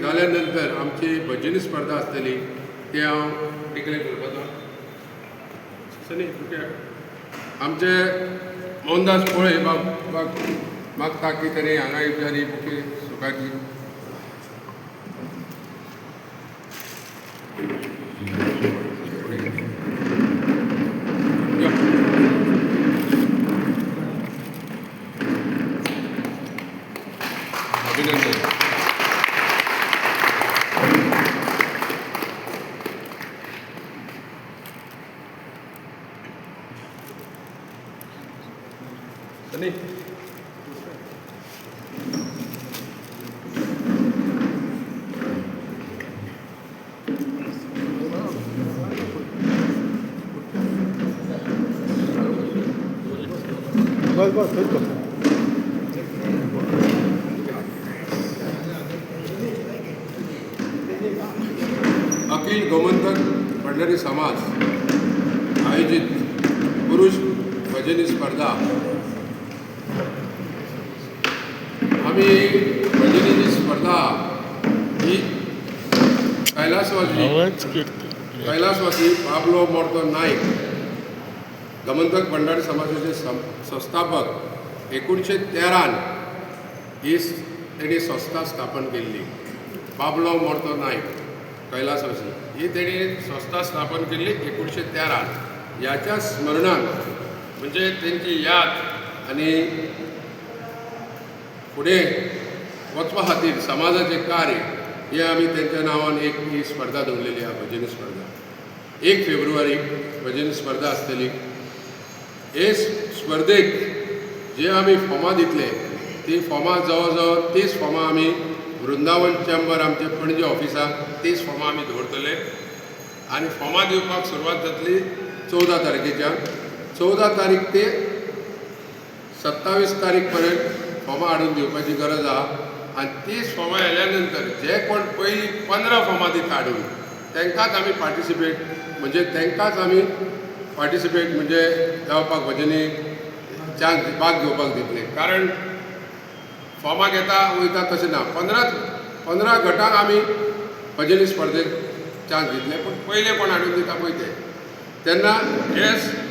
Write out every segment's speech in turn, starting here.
जाल्यानंतर आमची भजनी स्पर्धा आसतली ती हांव डिक्लेअर करपाचो आमचे मोहनदास पोळे मागता की तेणी हांगा येवच्यानी मुख्य सुखाची अभिनंदन. अखिल गोमंतक भंडारी समाज आयोजित पुरुष भजनी स्पर्धा. आम्ही भजनीची स्पर्धा ही कैलासवासी पाब्लो मोर्तो नाईक गोमंतक भंडारी समाजाचे संस्थापक 1913 ही तेणी संस्था स्थापन केल्ली. पाब्लो मोर्तो नाईक कैलासवासी ही तेणी संस्था स्थापन केल्ली 1913. याच्या स्मरणान म्हणजे त्यांची याद आणि फुडें वचपा खातीर समाजाचे कार्य हे आमी तेंच्या नांवान एक ही स्पर्धा दवरलेली आहा. भजनी स्पर्धा 1 फेब्रुवारी भजनी स्पर्धा आसतली. हे स्पर्धेक जे आमी फॉर्मां दितले ती फॉर्मां जवळ जवळ 30 फॉर्मां आमी वृंदावन चेंबर आमचे पणजे ऑफिसाक 30 फॉर्मां आमी दवरतले आनी फॉर्मां दिवपाक सुरवात जातली 14 तारखेच्यान. 14 तारीख ते 27 तारीख पर्यंत फॉर्मां हाडून दिवपाची गरज आहा. आनी 30 फॉर्मां येल्या नंतर जे कोण पयलीं 15 फॉर्मां दिता हाडून तांकांच आमी पार्टिसिपेट म्हणजे जावपाक भजनी चान्स भाग घेवपाक दितले. कारण फॉर्मां घेता वयता तशें ना. 15 गटांक आमी भजनी स्पर्धेक चान्स दितले. पूण पयले कोण हाडून दिता पळय ते तेन्ना हे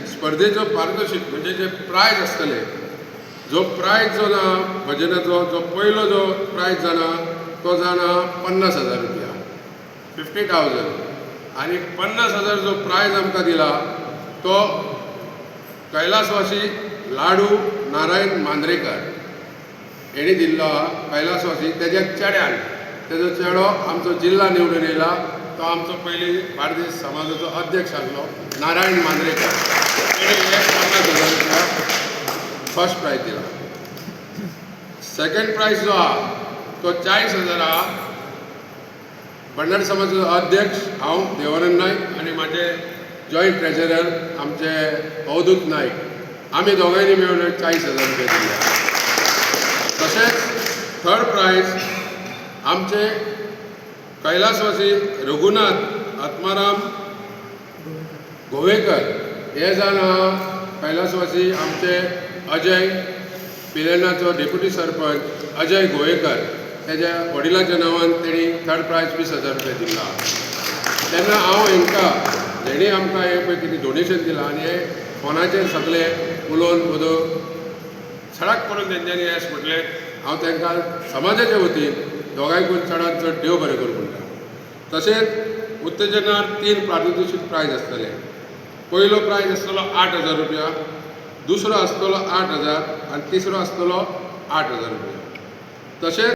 स्पर्धेचो पारदर्शक म्हणजे जे प्रायज आसतले जो प्रायज जो ना भजनाचो जो पयलो जो प्रायज जाना तो जाना 50,000 रुपया 50,000 आनी 50,000 जो प्रायज आमकां दिला तो कैलासवासी लाडू नारायण मांद्रेकर हेणी दिल्लो आहा. कैलासवासी तेज्या चेड्यान तेजो चेडो आमचो जिल्हा निवडून येयला. तो आमचो पयलीं बार्देस समाजाचो अध्यक्ष आसलो नारायण मांद्रेकर. तेणी 50,000 रुपया फर्स्ट प्रायज दिला. सेकंड प्रायज जो आहा तो 40,000 आहा. भंडारी समाजाचो अध्यक्ष हांव देवानंद नायक आनी म्हाजे जॉयंट ट्रेजरर आमचे अवधूत नायक आमी दोगांयनी मेळून 40,000 रुपया दिले. तशेंच थर्ड प्रायज आमचे कैलासवासी रघुनाथ आत्माराम गोवेकर हे जावन आहा. कैलासवासी आमचे अजय पिलेनाचो डेप्युटी सरपंच अजय गोवेकर तेज्या वडिलांच्या नांवान तेणी थर्ड प्रायज 20,000 रुपया दिला. तेन्ना हांव हेंकां जेणी आमकां हे पळय कितें डोनेशन दिलां आनी हे फोनाचेर सगळे उलोवन बदोवन सडक करून तेंच्यांनी येस म्हटलें हांव तांकां समाजाच्या वतीन दोगांयकून चडांत चड देव बरें करूं म्हणटा. तशेंच उत्तेजनार 3 पारितोशीक प्रायज आसतले. पयलो प्रायज आसतलो 8,000 रुपया, दुसरो आसतलो 8,000 आनी तिसरो आसतलो 8,000 रुपया. तशेंच